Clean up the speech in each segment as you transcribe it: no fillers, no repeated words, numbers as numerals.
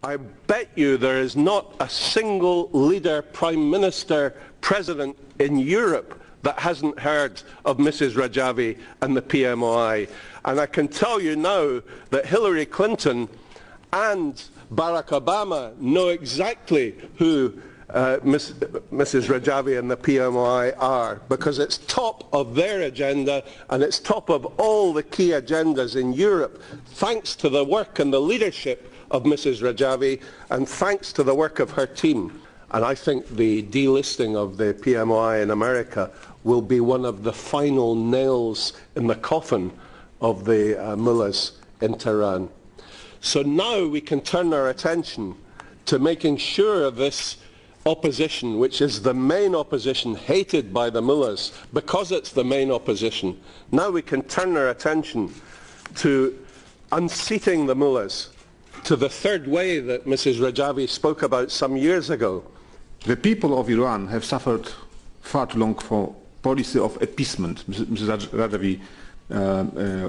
I bet you there is not a single leader, prime minister, president in Europe that hasn't heard of Mrs. Rajavi and the PMOI. And I can tell you now that Hillary Clinton and Barack Obama know exactly who Mrs. Rajavi and the PMOI are, because it's top of their agenda and it's top of all the key agendas in Europe, thanks to the work and the leadership of Mrs. Rajavi and thanks to the work of her team. And I think the delisting of the PMOI in America will be one of the final nails in the coffin of the mullahs in Tehran. So now we can turn our attention to making sure this opposition, which is the main opposition hated by the mullahs, because it's the main opposition, now we can turn our attention to unseating the mullahs, to the third way that Mrs. Rajavi spoke about some years ago. The people of Iran have suffered far too long for policy of appeasement. Mrs. Rajavi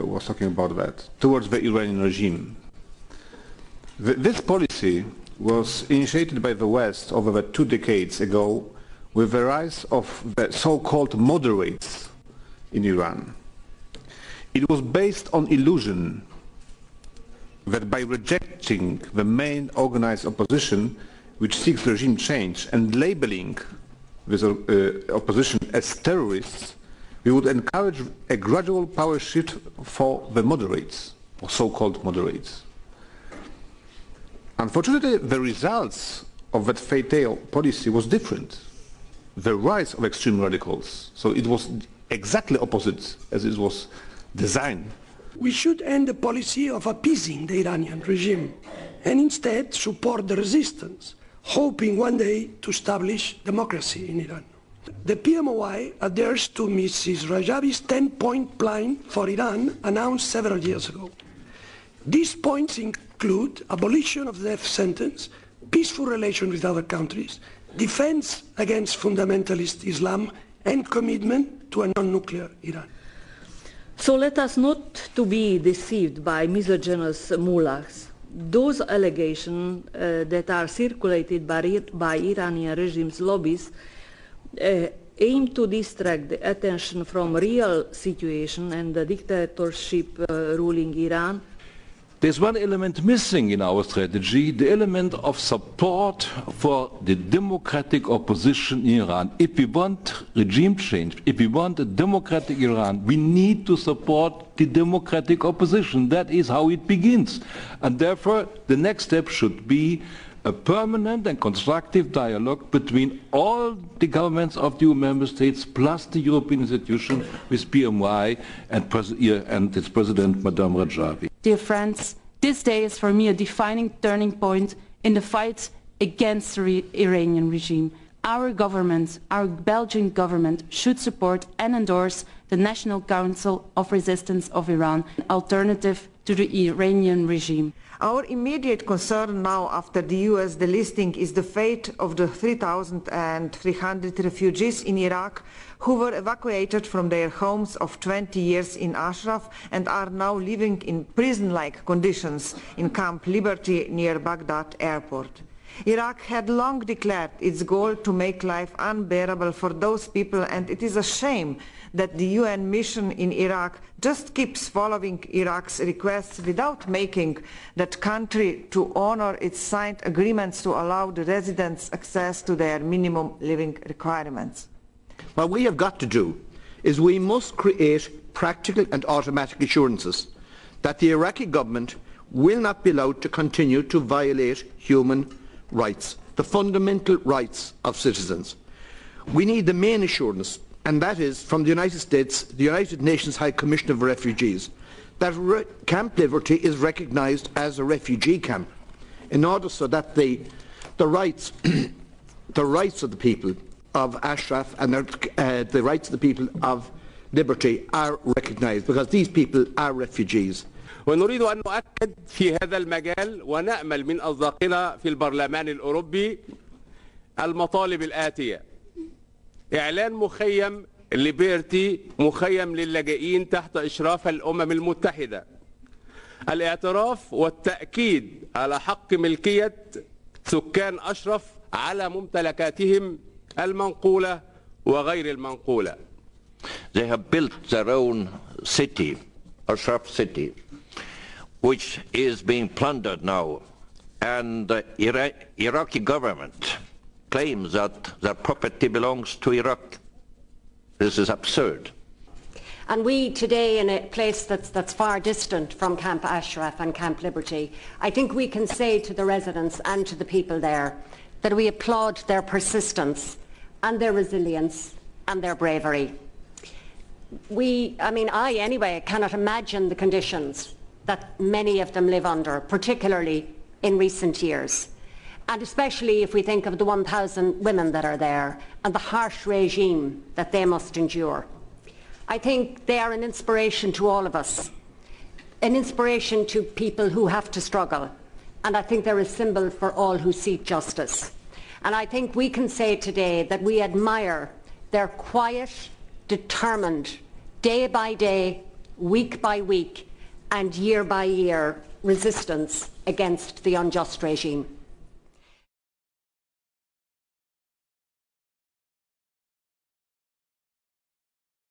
was talking about that, towards the Iranian regime. This policy was initiated by the West over 2 decades ago with the rise of the so-called moderates in Iran. It was based on illusion that by rejecting the main organized opposition which seeks regime change and labeling this opposition as terrorists, we would encourage a gradual power shift for the moderates, or so-called moderates. Unfortunately, the results of that fatal policy was different. The rise of extreme radicals. So it was exactly opposite as it was designed. We should end the policy of appeasing the Iranian regime and instead support the resistance, hoping one day to establish democracy in Iran. The PMOI adheres to Mrs. Rajavi's 10-point plan for Iran announced several years ago. These points include abolition of the death sentence, peaceful relations with other countries, defense against fundamentalist Islam, and commitment to a non-nuclear Iran. So let us not to be deceived by misogynist mullahs. Those allegations that are circulated by Iranian regime's lobbies aim to distract the attention from real situation and the dictatorship ruling Iran. There's one element missing in our strategy, the element of support for the democratic opposition in Iran. If we want regime change, if we want a democratic Iran, we need to support the democratic opposition. That is how it begins. And therefore, the next step should be a permanent and constructive dialogue between all the governments of the EU member states plus the European institutions with PMOI and its president, Maryam Rajavi. Dear friends, this day is for me a defining turning point in the fight against the Iranian regime. Our government, our Belgian government, should support and endorse the National Council of Resistance of Iran, an alternative to the Iranian regime. Our immediate concern now after the US delisting is the fate of the 3,300 refugees in Iraq who were evacuated from their homes of 20 years in Ashraf and are now living in prison-like conditions in Camp Liberty near Baghdad airport. Iraq had long declared its goal to make life unbearable for those people, and it is a shame that the UN mission in Iraq just keeps following Iraq's requests without making that country to honor its signed agreements to allow the residents access to their minimum living requirements. What we have got to do is we must create practical and automatic assurances that the Iraqi government will not be allowed to continue to violate human rights, the fundamental rights of citizens. We need the main assurance, and that is from the United States, the United Nations High Commissioner for Refugees, that Camp Liberty is recognised as a refugee camp, in order so that the rights of the people of Ashraf and the rights of the people of Liberty are recognised, because these people are refugees. ونريد أن نؤكد في هذا المجال ونأمل من أصدقائنا في البرلمان الأوروبي المطالب الآتية: إعلان مخيم ليبرتي، مخيم للاجئين تحت إشراف الأمم المتحدة، الاعتراف والتأكيد على حق ملكية سكان أشرف على ممتلكاتهم المنقولة وغير المنقولة. They have built their own city, Ashraf city, which is being plundered now, and the Iraqi government claims that their property belongs to Iraq. This is absurd. And we today, in a place that's far distant from Camp Ashraf and Camp Liberty, I think we can say to the residents and to the people there that we applaud their persistence and their resilience and their bravery. I anyway cannot imagine the conditions that many of them live under, particularly in recent years. And especially if we think of the 1,000 women that are there and the harsh regime that they must endure. I think they are an inspiration to all of us, an inspiration to people who have to struggle, and I think they're a symbol for all who seek justice. And I think we can say today that we admire their quiet, determined, day by day, week by week, and year by year resistance against the unjust regime.